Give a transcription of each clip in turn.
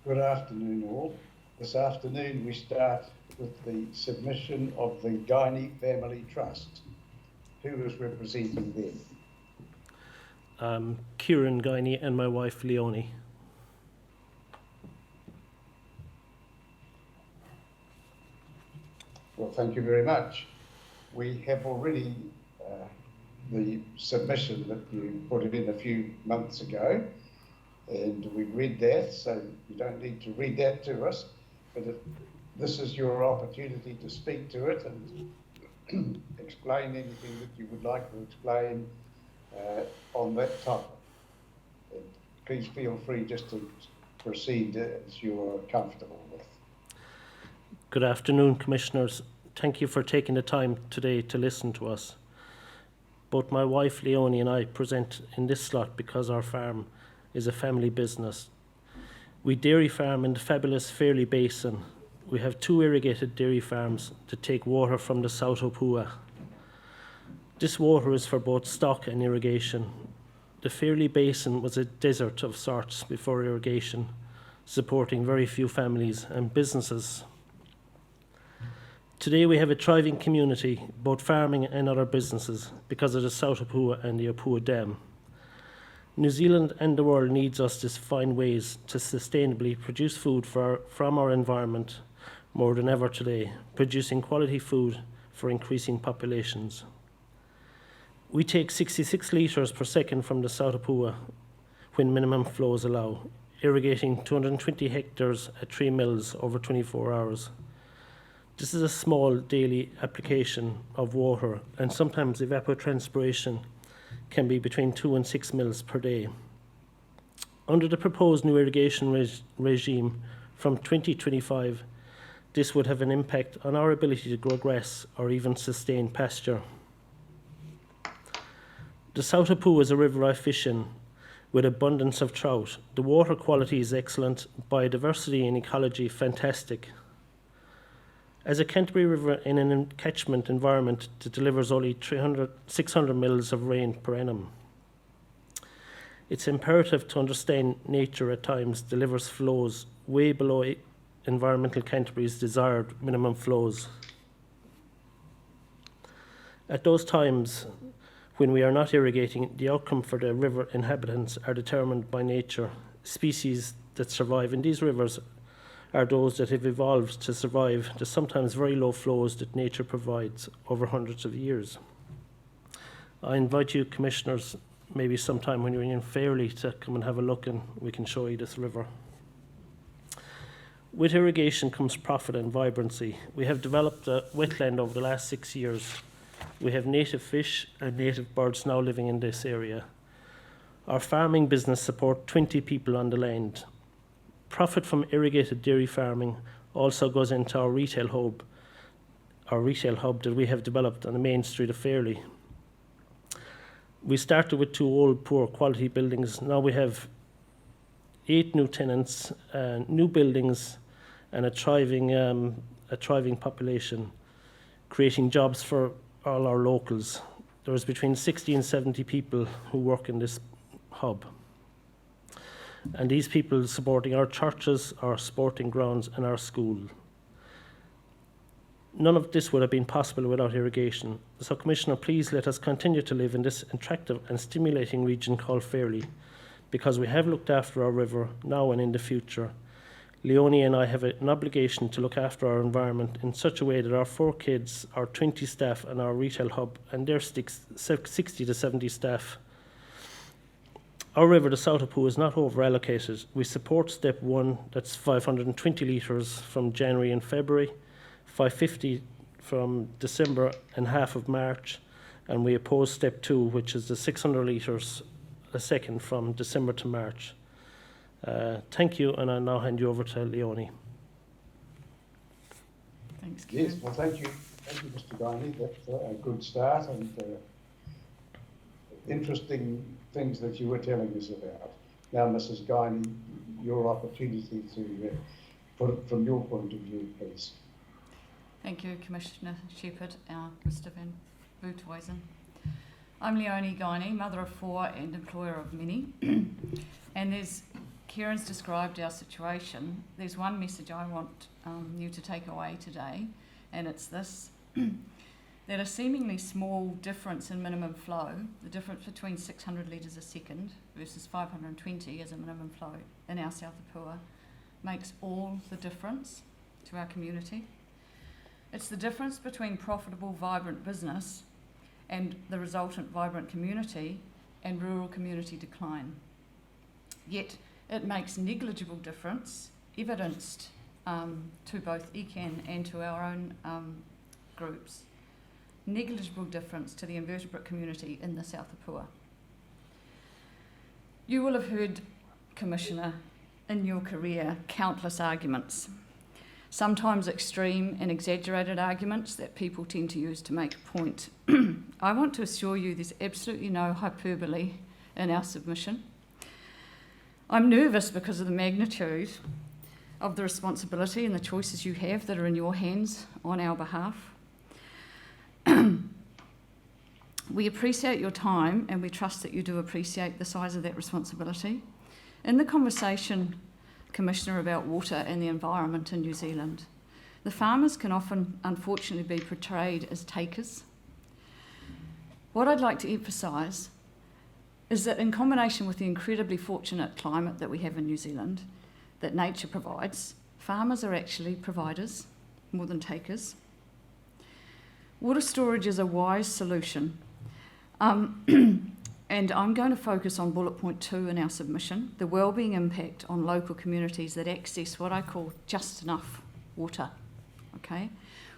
Good afternoon all. This afternoon we start with the submission of the Guiney Family Trust. Who is representing them? Kieran Guiney and my wife Leonie. Well, thank you very much. We have already the submission that you put in a few months ago, and we read that, so you don't need to read that to us, but this is your opportunity to speak to it and explain anything that you would like to explain on that topic. And please feel free just to proceed as you are comfortable with. Good afternoon, Commissioners. Thank you for taking the time today to listen to us. Both my wife Leonie and I present in this slot because our farm is a family business. We dairy farm in the fabulous Fairley Basin. We have 2 irrigated dairy farms that take water from the South Opua. This water is for both stock and irrigation. The Fairley Basin was a desert of sorts before irrigation, supporting very few families and businesses. Today we have a thriving community, both farming and other businesses, because of the South Opua and the Opua Dam. New Zealand and the world needs us to find ways to sustainably produce food from our environment more than ever today, producing quality food for increasing populations. We take 66 litres per second from the South Opua when minimum flows allow, irrigating 220 hectares at 3 mills over 24 hours. This is a small daily application of water, and sometimes evapotranspiration can be between 2 and 6 mils per day. Under the proposed new irrigation regime from 2025, this would have an impact on our ability to grow grass or even sustain pasture. The South Opua is a river I fish in with abundance of trout. The water quality is excellent, biodiversity and ecology fantastic. As a Canterbury river in an catchment environment that delivers only 600 mils of rain per annum, it's imperative to understand nature at times delivers flows way below environmental Canterbury's desired minimum flows. At those times when we are not irrigating, the outcome for the river inhabitants are determined by nature. Species that survive in these rivers are those that have evolved to survive the sometimes very low flows that nature provides over hundreds of years. I invite you, Commissioners, maybe sometime when you're in Fairley, to come and have a look and we can show you this river. With irrigation comes profit and vibrancy. We have developed a wetland over the last 6 years. We have native fish and native birds now living in this area. Our farming business supports 20 people on the land. Profit from irrigated dairy farming also goes into our retail hub that we have developed on the main street of Fairley. We started with 2 old, poor quality buildings. Now we have 8 new tenants, new buildings, and a thriving population, creating jobs for all our locals. There is between 60 and 70 people who work in this hub. And these people supporting our churches, our sporting grounds and our school. None of this would have been possible without irrigation. So Commissioner, please let us continue to live in this attractive and stimulating region called Fairley, because we have looked after our river now and in the future. Leonie and I have an obligation to look after our environment in such a way that our 4 kids, our 20 staff and our retail hub and their 60 to 70 staff. Our river, the South Opua, is not over-allocated. We support step 1, that's 520 litres from January and February, 550 from December and half of March, and we oppose step 2, which is the 600 litres a second from December to March. Thank you, and I'll now hand you over to Leonie. Thanks, Kieran. Yes, well, thank you, Mr. Guiney. That's a good start and interesting things that you were telling us about. Now, Mrs. Guiney, your opportunity to put it from your point of view, please. Thank you, Commissioner Shepherd, Mr. Van Boothuizen. I'm Leonie Guiney, mother of 4 and employer of many. And there's Kieran's described our situation, there's one message I want you to take away today, and it's this, that a seemingly small difference in minimum flow, the difference between 600 litres a second versus 520 as a minimum flow in our South Apua, makes all the difference to our community. It's the difference between profitable, vibrant business and the resultant vibrant community and rural community decline. Yet it makes negligible difference, evidenced to both ECAN and to our own groups, negligible difference to the invertebrate community in the South Apua. You will have heard, Commissioner, in your career, countless arguments, sometimes extreme and exaggerated arguments that people tend to use to make a point. I want to assure you there's absolutely no hyperbole in our submission. I'm nervous because of the magnitude of the responsibility and the choices you have that are in your hands on our behalf. We appreciate your time and we trust that you do appreciate the size of that responsibility. In the conversation, Commissioner, about water and the environment in New Zealand, the farmers can often, unfortunately, be portrayed as takers. What I'd like to emphasise is that in combination with the incredibly fortunate climate that we have in New Zealand, that nature provides, farmers are actually providers more than takers. Water storage is a wise solution. And I'm going to focus on bullet point 2 in our submission, the wellbeing impact on local communities that access what I call just enough water. Okay?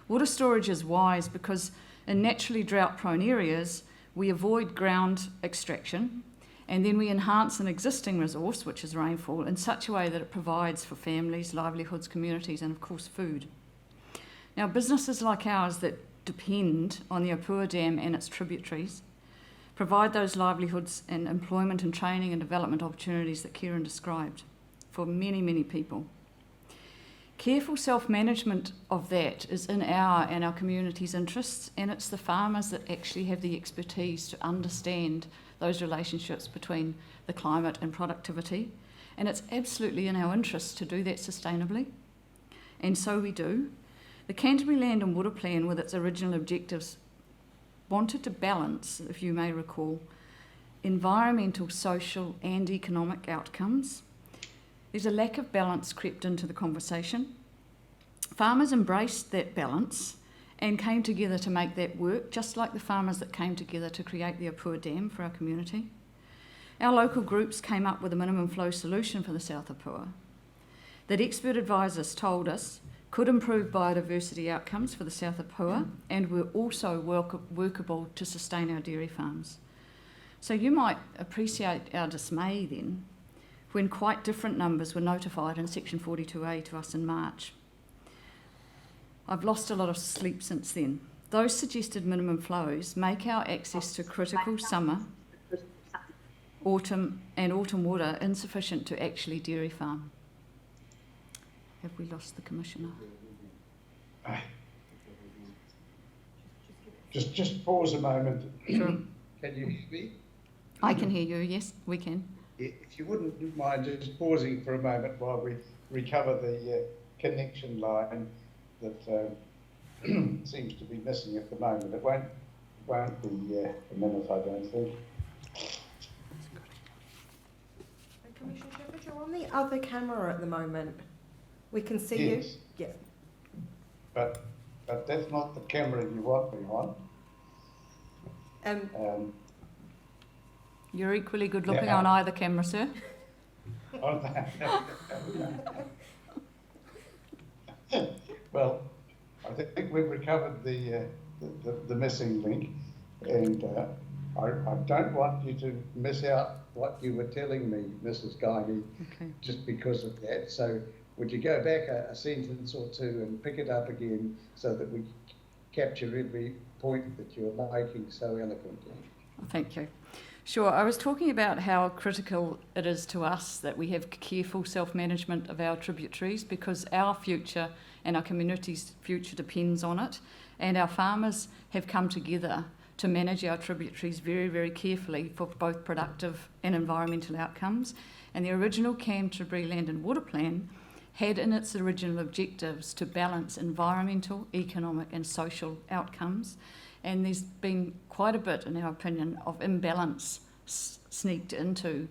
Water storage is wise because in naturally drought-prone areas, we avoid ground extraction and then we enhance an existing resource, which is rainfall, in such a way that it provides for families, livelihoods, communities, and of course food. Now, businesses like ours that depend on the Apua Dam and its tributaries provide those livelihoods and employment and training and development opportunities that Kieran described for many, many people. Careful self-management of that is in our and our community's interests, and it's the farmers that actually have the expertise to understand those relationships between the climate and productivity, and it's absolutely in our interests to do that sustainably, and so we do. The Canterbury Land and Water Plan, with its original objectives, wanted to balance, if you may recall, environmental, social and economic outcomes. There's a lack of balance crept into the conversation. Farmers embraced that balance and came together to make that work, just like the farmers that came together to create the Apua Dam for our community. Our local groups came up with a minimum flow solution for the South Apua that expert advisors told us could improve biodiversity outcomes for the South Apua and were also workable to sustain our dairy farms. So you might appreciate our dismay then when quite different numbers were notified in Section 42A to us in March. I've lost a lot of sleep since then. Those suggested minimum flows make our access to critical summer, autumn water insufficient to actually dairy farm. Have we lost the Commissioner? Just pause a moment. Sure. Can you hear me? I can hear you, yes, we can. If you wouldn't mind just pausing for a moment while we recover the connection line that seems to be missing at the moment. It won't be a minute, I don't think. Commissioner Shepherd, you're on the other camera at the moment. We can see Yes. you. Yes. But that's not the camera you want me on. You're equally good looking Yeah. on either camera, sir. Well, I think we've recovered the missing link, and I don't want you to miss out what you were telling me, Mrs. Guiney, Okay. just because of that. So would you go back a sentence or two and pick it up again so that we capture every point that you're making so eloquently? Thank you. Sure, I was talking about how critical it is to us that we have careful self-management of our tributaries because our future and our community's future depends on it, and our farmers have come together to manage our tributaries very, very carefully for both productive and environmental outcomes. And the original Canterbury Land and Water Plan had in its original objectives to balance environmental, economic and social outcomes. And there's been quite a bit, in our opinion, of imbalance sneaked into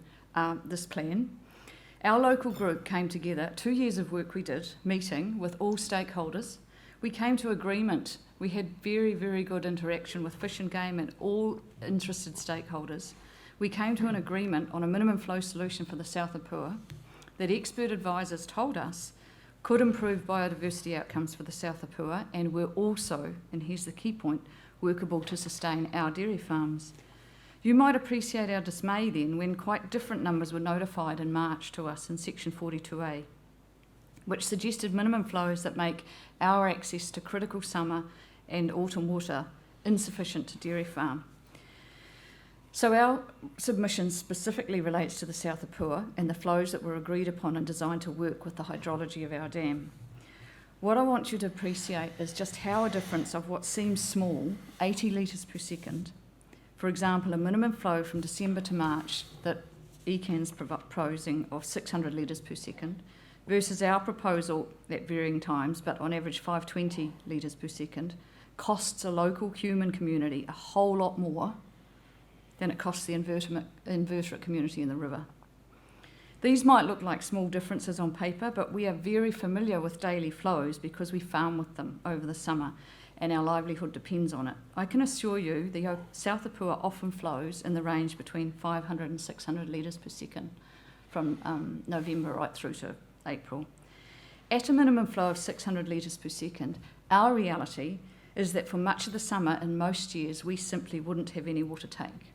this plan. Our local group came together, 2 years of work we did, meeting with all stakeholders. We came to agreement. We had very, very good interaction with Fish and Game and all interested stakeholders. We came to an agreement on a minimum flow solution for the South of Pua that expert advisors told us could improve biodiversity outcomes for the South of Pua and were also, and here's the key point, workable to sustain our dairy farms. You might appreciate our dismay then when quite different numbers were notified in March to us in section 42A, which suggested minimum flows that make our access to critical summer and autumn water insufficient to dairy farm. So our submission specifically relates to the South of Pua and the flows that were agreed upon and designed to work with the hydrology of our dam. What I want you to appreciate is just how a difference of what seems small, 80 litres per second, for example, a minimum flow from December to March that ECAN's proposing of 600 litres per second, versus our proposal at varying times, but on average 520 litres per second, costs a local human community a whole lot more than it costs the invertebrate community in the river. These might look like small differences on paper, but we are very familiar with daily flows because we farm with them over the summer and our livelihood depends on it. I can assure you the South of Pua often flows in the range between 500 and 600 litres per second from November right through to April. At a minimum flow of 600 litres per second, our reality is that for much of the summer in most years we simply wouldn't have any water take.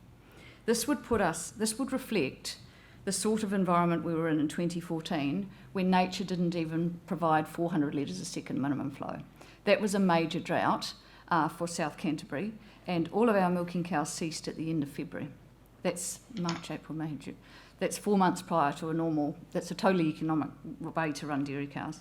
This would reflect the sort of environment we were in 2014 when nature didn't even provide 400 litres a second minimum flow. That was a major drought for South Canterbury and all of our milking cows ceased at the end of February. That's March, April, May, June. That's 4 months prior to that's a totally economic way to run dairy cows.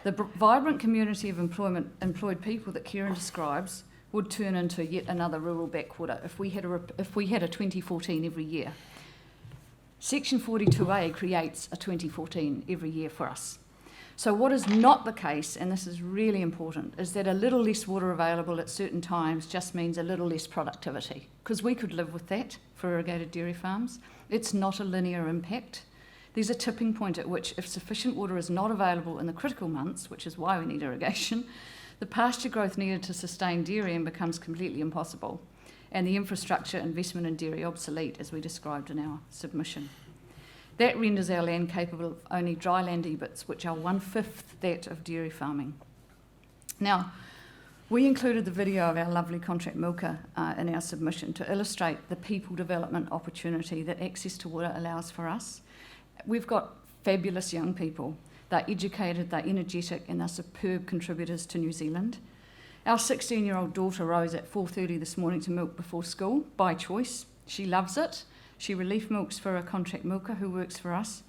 The vibrant community of employed people that Kieran describes would turn into yet another rural backwater if we had a 2014 every year. Section 42A creates a 2014 every year for us. So what is not the case, and this is really important, is that a little less water available at certain times just means a little less productivity, because we could live with that for irrigated dairy farms. It's not a linear impact. There's a tipping point at which if sufficient water is not available in the critical months, which is why we need irrigation, the pasture growth needed to sustain dairying becomes completely impossible, and the infrastructure investment in dairy obsolete, as we described in our submission. That renders our land capable of only dry land EBITs, which are 1/5 that of dairy farming. Now, we included the video of our lovely contract milker in our submission to illustrate the people development opportunity that access to water allows for us. We've got fabulous young people. They're educated, they're energetic, and they're superb contributors to New Zealand. Our 16-year-old daughter rose at 4:30 this morning to milk before school, by choice. She loves it. She relief milks for a contract milker who works for us.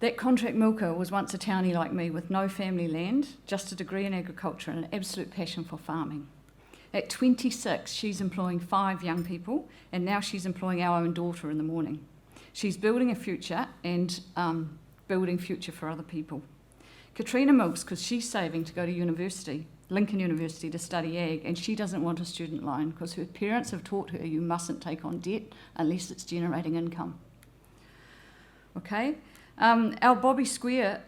That contract milker was once a townie like me with no family land, just a degree in agriculture and an absolute passion for farming. At 26, she's employing 5 young people, and now she's employing our own daughter in the morning. She's building a future and building future for other people. Katrina milks because she's saving to go to university, Lincoln University, to study ag, and she doesn't want a student loan because her parents have taught her you mustn't take on debt unless it's generating income. Okay? Our Bobby Square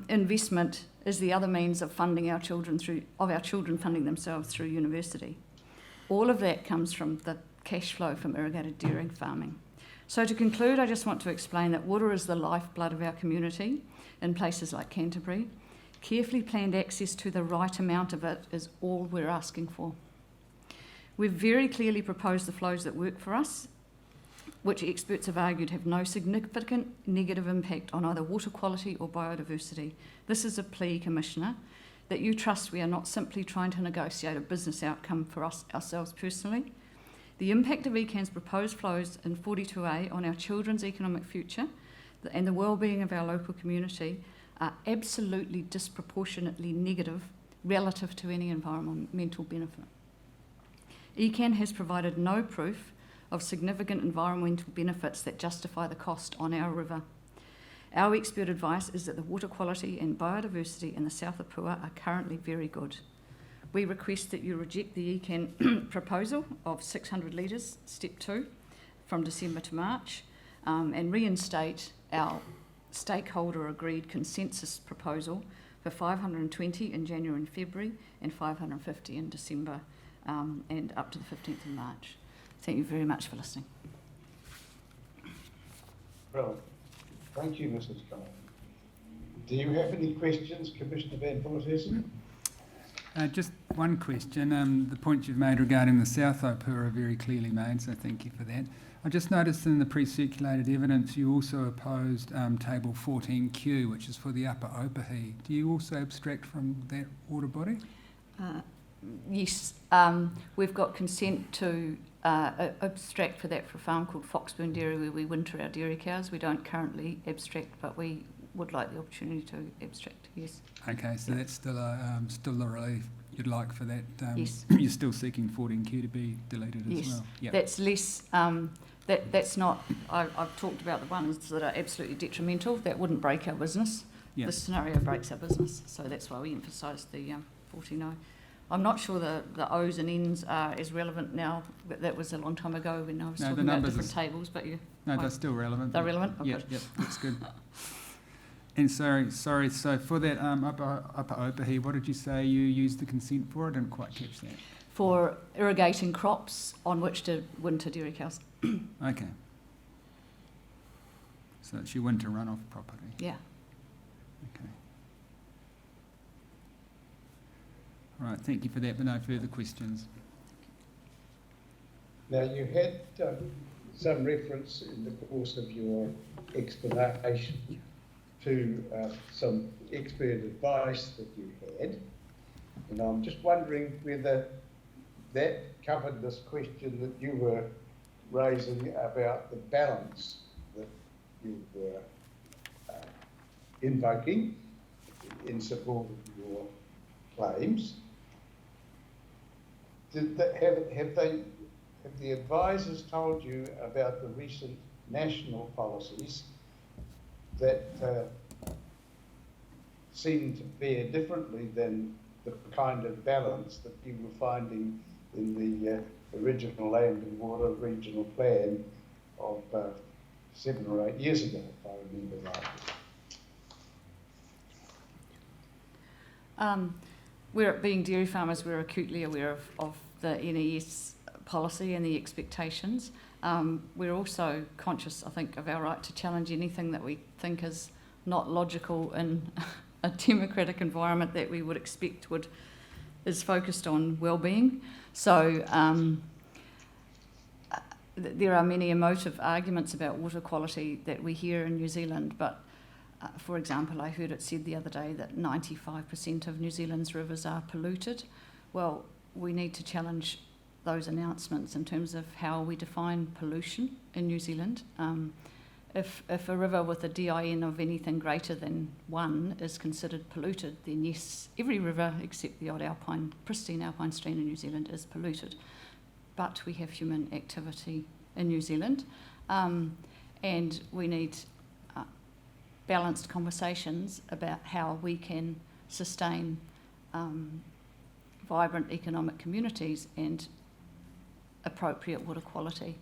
investment is the other means of funding our children funding themselves through university. All of that comes from the cash flow from irrigated dairying farming. So to conclude, I just want to explain that water is the lifeblood of our community in places like Canterbury. Carefully planned access to the right amount of it is all we're asking for. We've very clearly proposed the flows that work for us, which experts have argued have no significant negative impact on either water quality or biodiversity. This is a plea, Commissioner, that you trust we are not simply trying to negotiate a business outcome for us ourselves personally. The impact of ECAN's proposed flows in 42A on our children's economic future and the well-being of our local community are absolutely disproportionately negative relative to any environmental benefit. ECAN has provided no proof of significant environmental benefits that justify the cost on our river. Our expert advice is that the water quality and biodiversity in the South Apua are currently very good. We request that you reject the ECAN proposal of 600 litres, step 2, from December to March, and reinstate our stakeholder agreed consensus proposal for 520 in January and February and 550 in December and up to the 15th of March. Thank you very much for listening. Well, thank you, Mrs. Cullen. Do you have any questions, Commissioner Van Voorthuizen? Just one question. The points you've made regarding the South Opua are very clearly made, so thank you for that. I just noticed in the pre-circulated evidence you also opposed table 14Q, which is for the Upper Opahi. Do you also abstract from that water body? Yes, we've got consent to abstract for that for a farm called Foxburn Dairy where we winter our dairy cows. We don't currently abstract, but we would like the opportunity to abstract, yes. Okay, so that's still the relief you'd like for that? Yes. You're still seeking 14Q to be deleted as well? Yes, that's less, that's not, I've talked about the ones that are absolutely detrimental, that wouldn't break our business. Yep. This scenario breaks our business, so that's why we emphasise the 14O. I'm not sure the O's and N's are as relevant now, but that was a long time ago when I was talking about different tables, but you... No, they're still relevant. They're relevant? Oh, yep, that's good. And sorry, so for that Upper Opahi, what did you say you used the consent for? I didn't quite catch that. For irrigating crops on which to winter dairy cows. Okay. So it's your winter runoff property? Yeah. Okay. All right, thank you for that, but no further questions. Now, you had some reference in the course of your explanation to some expert advice that you had, and I'm just wondering whether that covered this question that you were raising about the balance that you were invoking in support of your claims. Have the advisors told you about the recent national policies that seem to bear differently than the kind of balance that you were finding in the original Land and Water Regional Plan of 7 or 8 years ago, if I remember rightly? We're, being dairy farmers, we're acutely aware of the NES policy and the expectations. We're also conscious, I think, of our right to challenge anything that we think is not logical in a democratic environment that we would expect is focused on well-being. So there are many emotive arguments about water quality that we hear in New Zealand, but for example, I heard it said the other day that 95% of New Zealand's rivers are polluted. Well, we need to challenge those announcements in terms of how we define pollution in New Zealand. If a river with a DIN of anything greater than 1 is considered polluted, then yes, every river except the odd pristine alpine stream in New Zealand is polluted. But we have human activity in New Zealand, and we need balanced conversations about how we can sustain vibrant economic communities and appropriate water quality.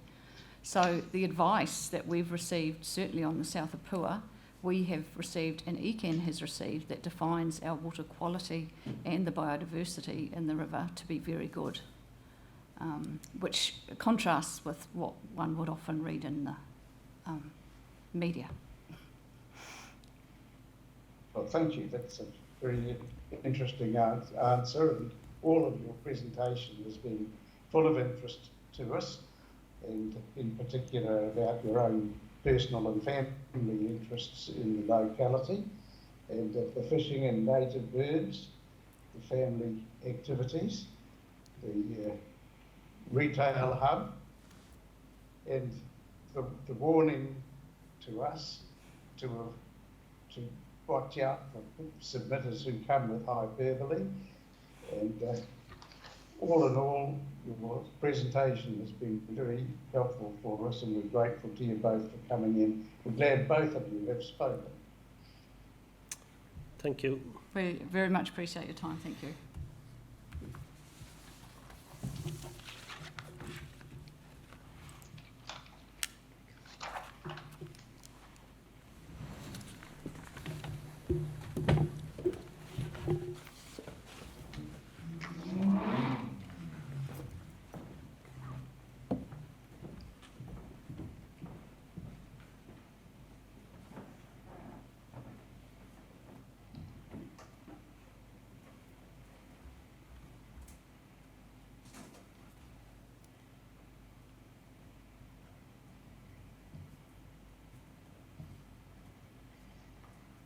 So the advice that we've received, certainly on the South Apua, we have received and ECAN has received, that defines our water quality and the biodiversity in the river to be very good, which contrasts with what one would often read in the media. Well, thank you. That's a very interesting answer, and all of your presentation has been full of interest to us, and in particular about your own personal and family interests in the locality, and the fishing and native birds, the family activities, the retail hub, and the warning to us to watch out for submitters who come with hyperbole, and all in all, your presentation has been very helpful for us, and we're grateful to you both for coming in. We're glad both of you have spoken. Thank you. We very much appreciate your time. Thank you.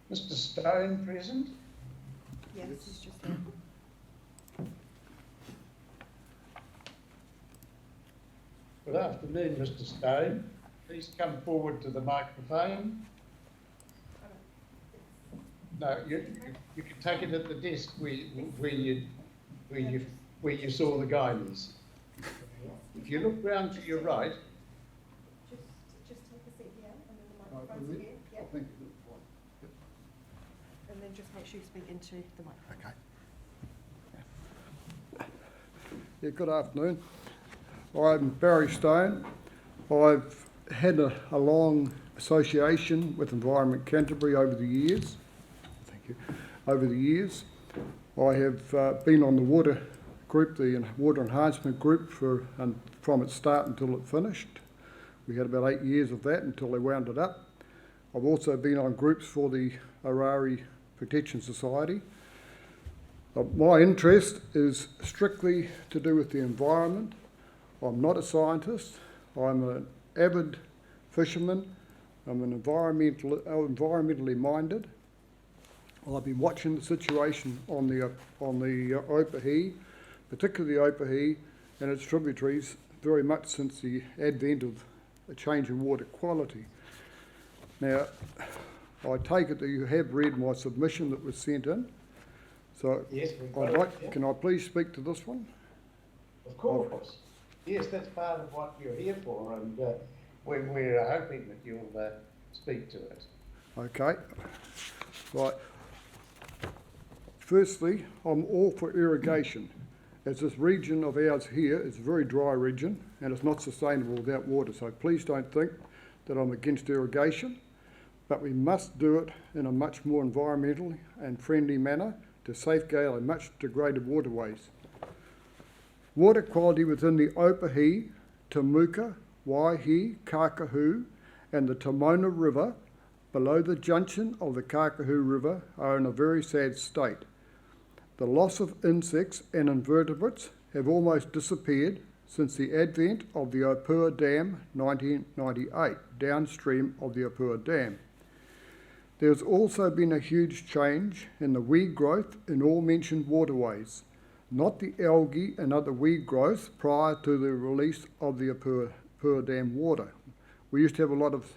Mr. Stone present? Yes, he's just there. Good afternoon, Mr. Stone. Please come forward to the microphone. No, you can take it at the desk where you saw the guidance. If you look round to your right. Just take a seat here, and then the microphone's here. Yeah. And then just make sure you speak into the microphone. Okay. Yeah, good afternoon. I'm Barry Stone. I've had a long association with Environment Canterbury over the years. Thank you. Over the years, I have been on the water group, the water enhancement group, from its start until it finished. We had about 8 years of that until they wound it up. I've also been on groups for the WRRP Protection Society. My interest is strictly to do with the environment. I'm not a scientist. I'm an avid fisherman. I'm an environmentally minded. I've been watching the situation on the Oparee, particularly the Oparee and its tributaries, very much since the advent of a change in water quality. Now, I take it that you have read my submission that was sent in. So, Yes, can I please speak to this one? Of course. Yes, that's part of what you're here for, and we're hoping that you'll speak to it. Okay. Right. Firstly, I'm all for irrigation, as this region of ours here is a very dry region and it's not sustainable without water. So please don't think that I'm against irrigation, but we must do it in a much more environmentally and friendly manner to safeguard our much degraded waterways. Water quality within the Oparee, Tamuka, Waihi, Kākahu and the Tamona River below the junction of the Kākahu River are in a very sad state. The loss of insects and invertebrates have almost disappeared since the advent of the Opua Dam 1998, downstream of the Opua Dam. There has also been a huge change in the weed growth in all mentioned waterways, not the algae and other weed growth prior to the release of the Opua Dam water. We used to have a lot of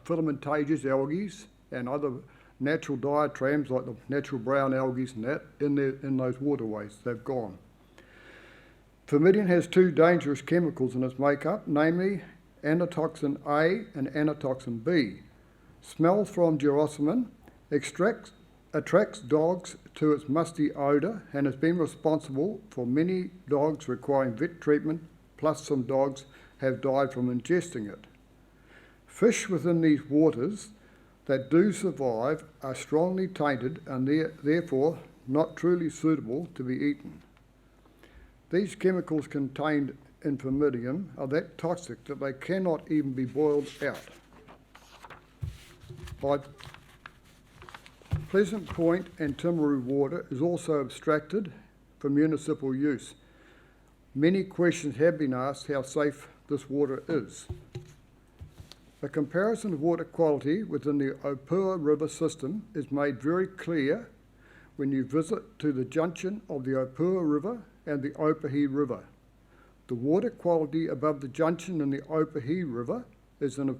filamentous algae and other natural diatrams like the natural brown algae and that in those waterways. They've gone. Famidin has two dangerous chemicals in its makeup, namely anatoxin A and anatoxin B. Smell from gerasimine attracts dogs to its musty odour and has been responsible for many dogs requiring vet treatment, plus some dogs have died from ingesting it. Fish within these waters that do survive are strongly tainted and therefore not truly suitable to be eaten. These chemicals contained in Famidin are that toxic that they cannot even be boiled out. By Pleasant Point and Timaru water is also abstracted for municipal use. Many questions have been asked how safe this water is. A comparison of water quality within the Opua River system is made very clear when you visit to the junction of the Opua River and the Oparee River. The water quality above the junction in the Oparee River is in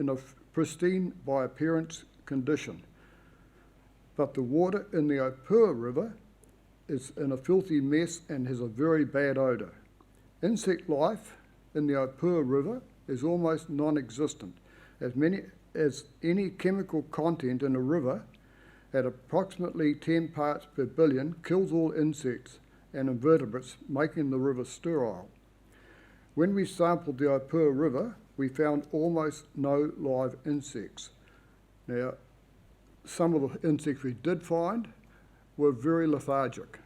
a pristine by appearance condition, but the water in the Opua River is in a filthy mess and has a very bad odour. Insect life in the Opua River is almost non-existent, as any chemical content in a river at approximately 10 parts per billion kills all insects and invertebrates, making the river sterile. When we sampled the Opua River, we found almost no live insects. Now, some of the insects we did find were very lethargic.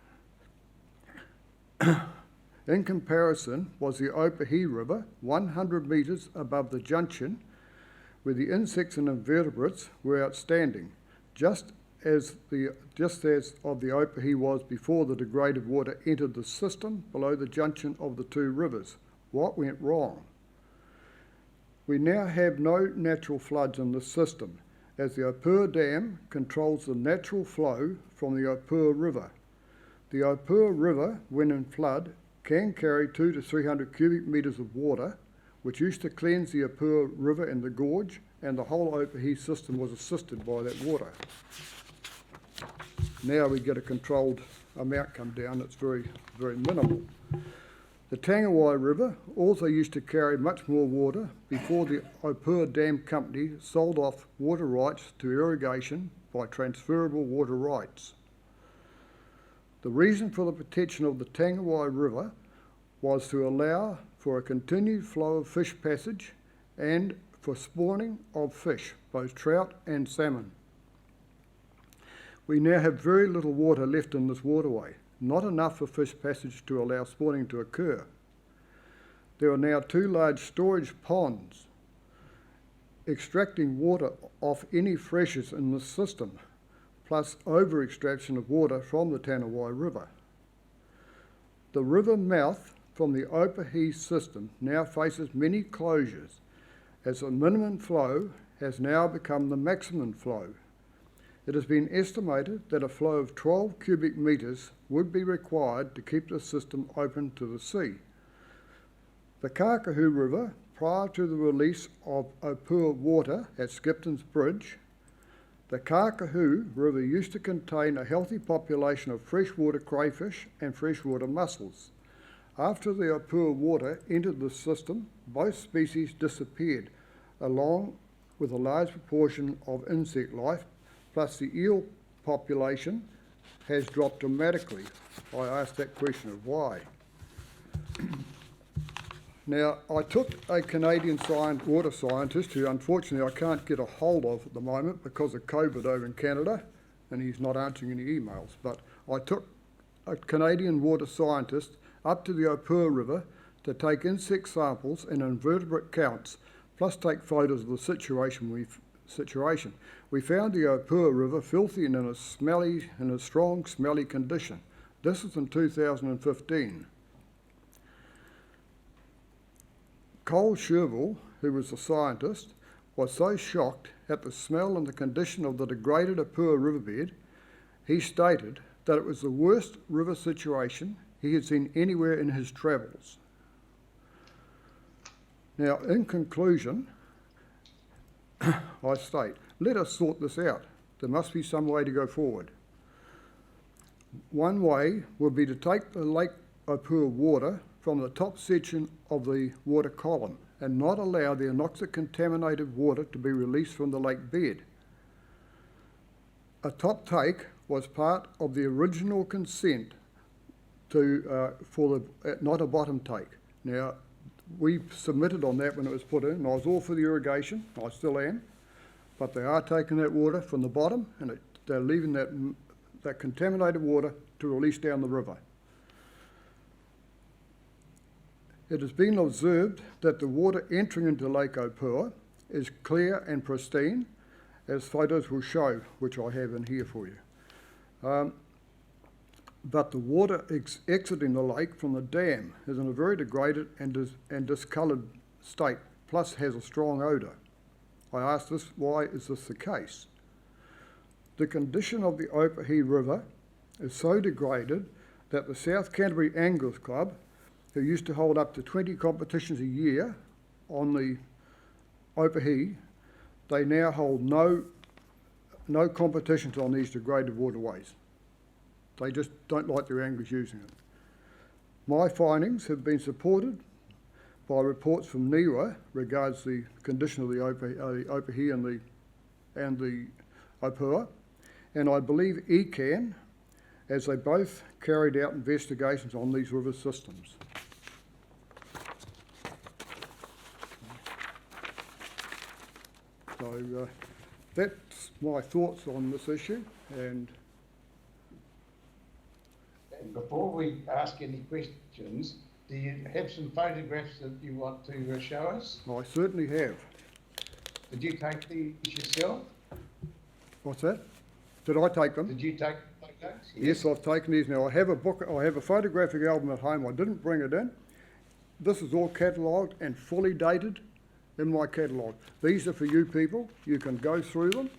In comparison was the Opua River, 100 metres above the junction, where the insects and invertebrates were outstanding, just as of the Opua was before the degraded water entered the system below the junction of the two rivers. What went wrong? We now have no natural floods in the system, as the Opua Dam controls the natural flow from the Opua River. The Opua River, when in flood, can carry 200 to 300 cubic metres of water, which used to cleanse the Opua River and the gorge, and the whole Opua system was assisted by that water. Now we get a controlled amount come down that's very, very minimal. The Tangawai River also used to carry much more water before the Opua Dam Company sold off water rights to irrigation by transferable water rights. The reason for the protection of the Tangawai River was to allow for a continued flow of fish passage and for spawning of fish, both trout and salmon. We now have very little water left in this waterway, not enough for fish passage to allow spawning to occur. There are now 2 large storage ponds extracting water off any freshers in the system, plus over-extraction of water from the Tangawai River. The river mouth from the Opua system now faces many closures, as the minimum flow has now become the maximum flow. It has been estimated that a flow of 12 cubic metres would be required to keep the system open to the sea. The Kākahu River, prior to the release of Opua water at Skipton's Bridge, the Kākahu River used to contain a healthy population of freshwater crayfish and freshwater mussels. After the Opua water entered the system, both species disappeared, along with a large proportion of insect life, plus the eel population has dropped dramatically. I asked that question of why. Now, I took a Canadian water scientist who unfortunately I can't get a hold of at the moment because of COVID over in Canada, and he's not answering any emails, but I took a Canadian water scientist up to the Opua River to take insect samples and invertebrate counts, plus take photos of the situation. We found the Opua River filthy and in a strong, smelly condition. This was in 2015. Cole Sherville, who was the scientist, was so shocked at the smell and the condition of the degraded Opua riverbed, he stated that it was the worst river situation he had seen anywhere in his travels. Now, in conclusion, I state, let us sort this out. There must be some way to go forward. One way would be to take the Lake Opua water from the top section of the water column and not allow the anoxic contaminated water to be released from the lake bed. A top take was part of the original consent not a bottom take. Now, we submitted on that when it was put in, and I was all for the irrigation, I still am, but they are taking that water from the bottom and they're leaving that contaminated water to release down the river. It has been observed that the water entering into Lake Opua is clear and pristine, as photos will show, which I have in here for you. But the water exiting the lake from the dam is in a very degraded and discoloured state, plus has a strong odour. I asked this, why is this the case? The condition of the Opua River is so degraded that the South Canterbury Anglers Club, who used to hold up to 20 competitions a year on the Opua, they now hold no competitions on these degraded waterways. They just don't like their anglers using it. My findings have been supported by reports from NIWA regards the condition of the Opahi and the Opua, and I believe ECAN, as they both carried out investigations on these river systems. So that's my thoughts on this issue, and before we ask any questions, do you have some photographs that you want to show us? I certainly have. Did you take these yourself? What's that? Did I take them? Did you take photos? Yes, I've taken these now. I have a photographic album at home. I didn't bring it in. This is all catalogued and fully dated in my catalogue. These are for you people. You can go through them.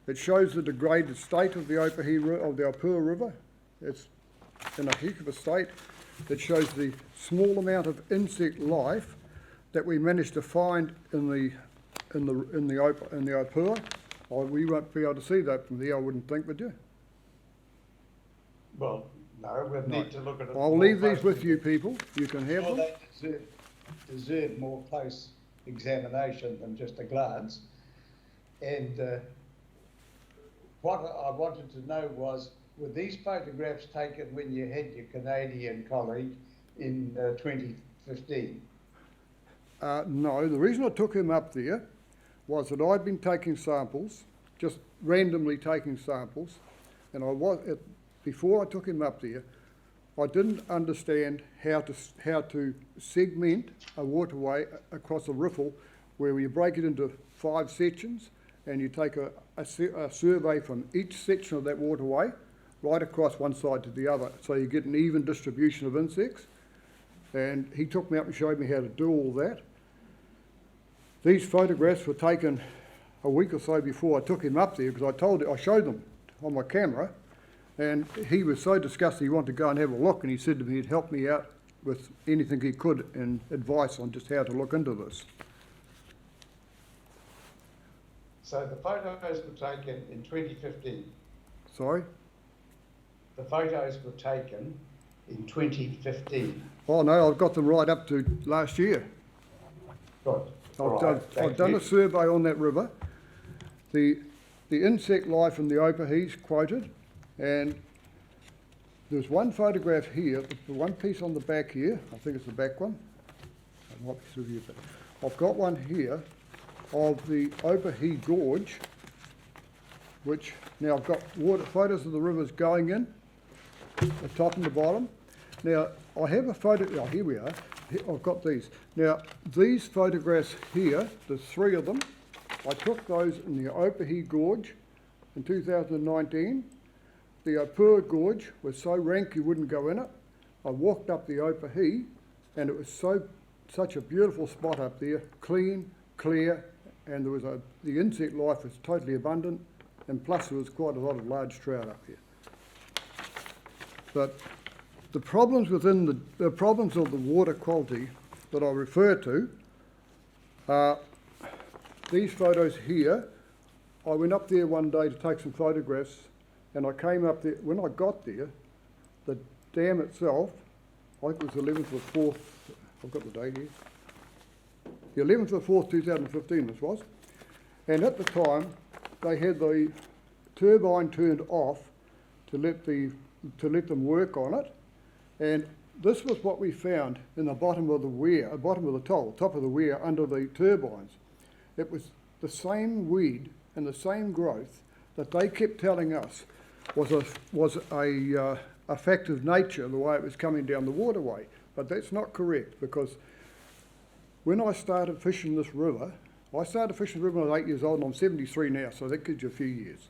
It shows the degraded state of the Opua River. It's in a heck of a state. It shows the small amount of insect life that we managed to find in the Opua. We won't be able to see that from there, I wouldn't think, would you? Well, no, we'll need to look at it. I'll leave these with you people. You can have them. They deserve more close examination than just a glance. And what I wanted to know was, were these photographs taken when you had your Canadian colleague in 2015? No, the reason I took him up there was that I'd been taking samples, just randomly taking samples, and before I took him up there, I didn't understand how to segment a waterway across a riffle where you break it into 5 sections and you take a survey from each section of that waterway right across one side to the other, so you get an even distribution of insects. And he took me up and showed me how to do all that. These photographs were taken a week or so before I took him up there, because I showed them on my camera, and he was so disgusted he wanted to go and have a look, and he said to me he'd help me out with anything he could and advice on just how to look into this. So the photos were taken in 2015. Sorry? The photos were taken in 2015. Oh no, I've got them right up to last year. Good. I've done a survey on that river. The insect life in the Opahi's quoted, and there's one photograph here, the one piece on the back here, I think it's the back one. I might be through here, but I've got one here of the Opahi Gorge, which now I've got photos of the rivers going in, the top and the bottom. Now I have a photo, oh, here we are. I've got these. Now, these photographs here, there's 3 of them. I took those in the Opahi Gorge in 2019. The Opua Gorge was so rank you wouldn't go in it. I walked up the Opahi, and it was such a beautiful spot up there, clean, clear, and the insect life was totally abundant, and plus there was quite a lot of large trout up here. But the problems the problems of the water quality that I refer to are these photos here. I went up there one day to take some photographs, and I came up there. When I got there, the dam itself, I think it was 11th of the 4th, I've got the date here, the 11th of the 4th, 2015 this was, and at the time they had the turbine turned off to let them work on it. And this was what we found in the bottom of the weir, bottom of the top of the weir under the turbines. It was the same weed and the same growth that they kept telling us was a fact of nature, the way it was coming down the waterway. But that's not correct, because when I started fishing this river, I started fishing the river when I was 8 years old, and I'm 73 now, so that gives you a few years.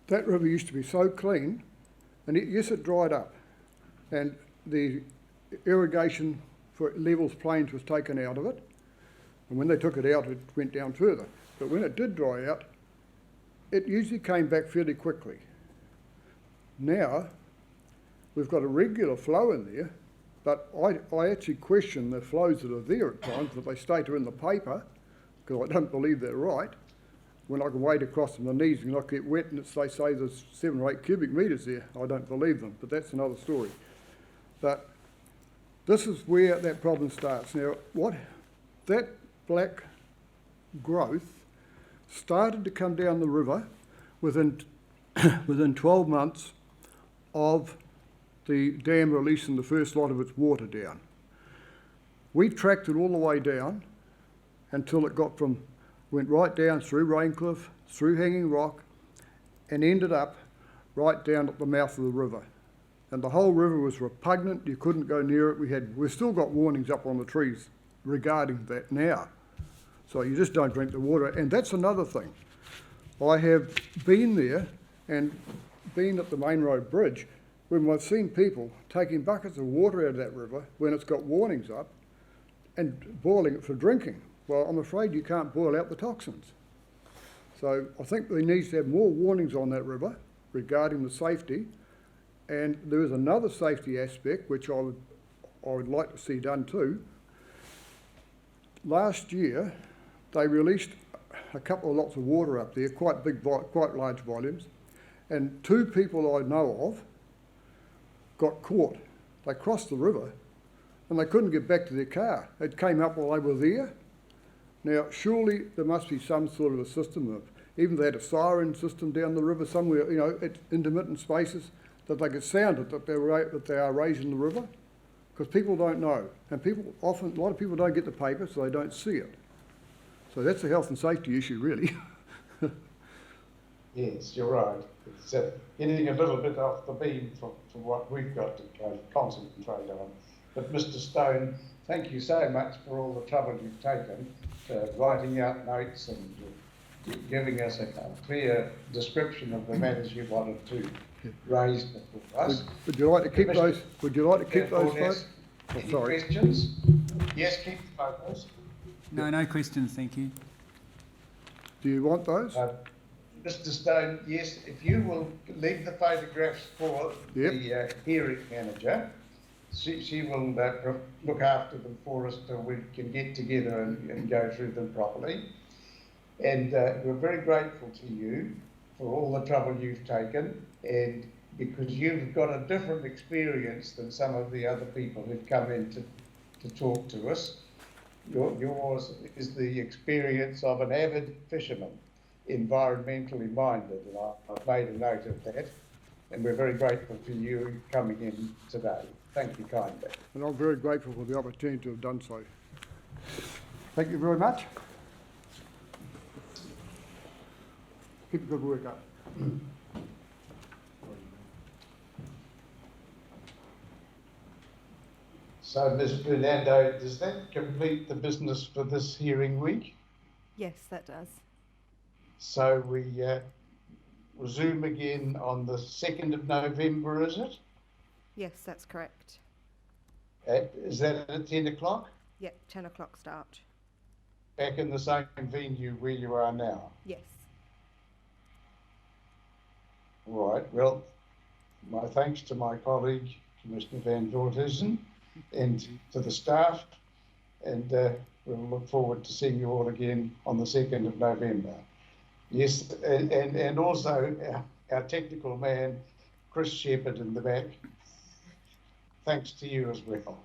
That river used to be so clean, and yes, it dried up. And the irrigation for levels plains was taken out of it. And when they took it out, it went down further. But when it did dry out, it usually came back fairly quickly. Now, we've got a regular flow in there, but I actually question the flows that are there at times, that they state are in the paper, because I don't believe they're right. when I can wade across to my knees and not get wet, and they say there's 7 or 8 cubic metres there. I don't believe them, but that's another story. But this is where that problem starts. Now, that black growth started to come down the river within 12 months of the dam releasing the first lot of its water down. We tracked it all the way down until it went right down through Raincliffe, through Hanging Rock, and ended up right down at the mouth of the river. And the whole river was repugnant. You couldn't go near it. We've still got warnings up on the trees regarding that now. So you just don't drink the water. And that's another thing. I have been there and been at the Main Road Bridge when I've seen people taking buckets of water out of that river when it's got warnings up and boiling it for drinking. Well, I'm afraid you can't boil out the toxins. So I think there needs to have more warnings on that river regarding the safety. And there is another safety aspect which I would like to see done too. Last year, they released a couple of lots of water up there, quite large volumes, and 2 people I know of got caught. They crossed the river and they couldn't get back to their car. It came up while they were there. Now, surely there must be some sort of a system of, even they had a siren system down the river somewhere, at intermittent spaces, that they could sound it, that they are raising the river, because people don't know. And a lot of people don't get the paper, so they don't see it. So that's a health and safety issue, really. Yes, you're right. It's getting a little bit off the beam for what we've got to concentrate on. But Mr. Stone, thank you so much for all the trouble you've taken, writing out notes and giving us a clear description of the matters you wanted to raise before us. Would you like to keep those? Would you like to keep those photos? Any questions? Yes, keep the photos. No questions, thank you. Do you want those? Mr. Stone, yes, if you will leave the photographs for the hearing manager, she will look after them for us till we can get together and go through them properly. And we're very grateful to you for all the trouble you've taken, and because you've got a different experience than some of the other people who've come in to talk to us. Yours is the experience of an avid fisherman, environmentally minded, and I've made a note of that. And we're very grateful for you coming in today. Thank you kindly. And I'm very grateful for the opportunity to have done so. Thank you very much. Keep the good work up. So, Ms. Fernando, does that complete the business for this hearing week? Yes, that does. So we resume again on the 2nd of November, is it? Yes, that's correct. Is that at 10 o'clock? Yep, 10 o'clock start. Back in the same venue where you are now? Yes. Right, well, my thanks to my colleague, Commissioner Van Voorthuizen, and to the staff, and we'll look forward to seeing you all again on the 2nd of November. Yes, and also our technical man, Chris Shepherd in the back. Thanks to you as well.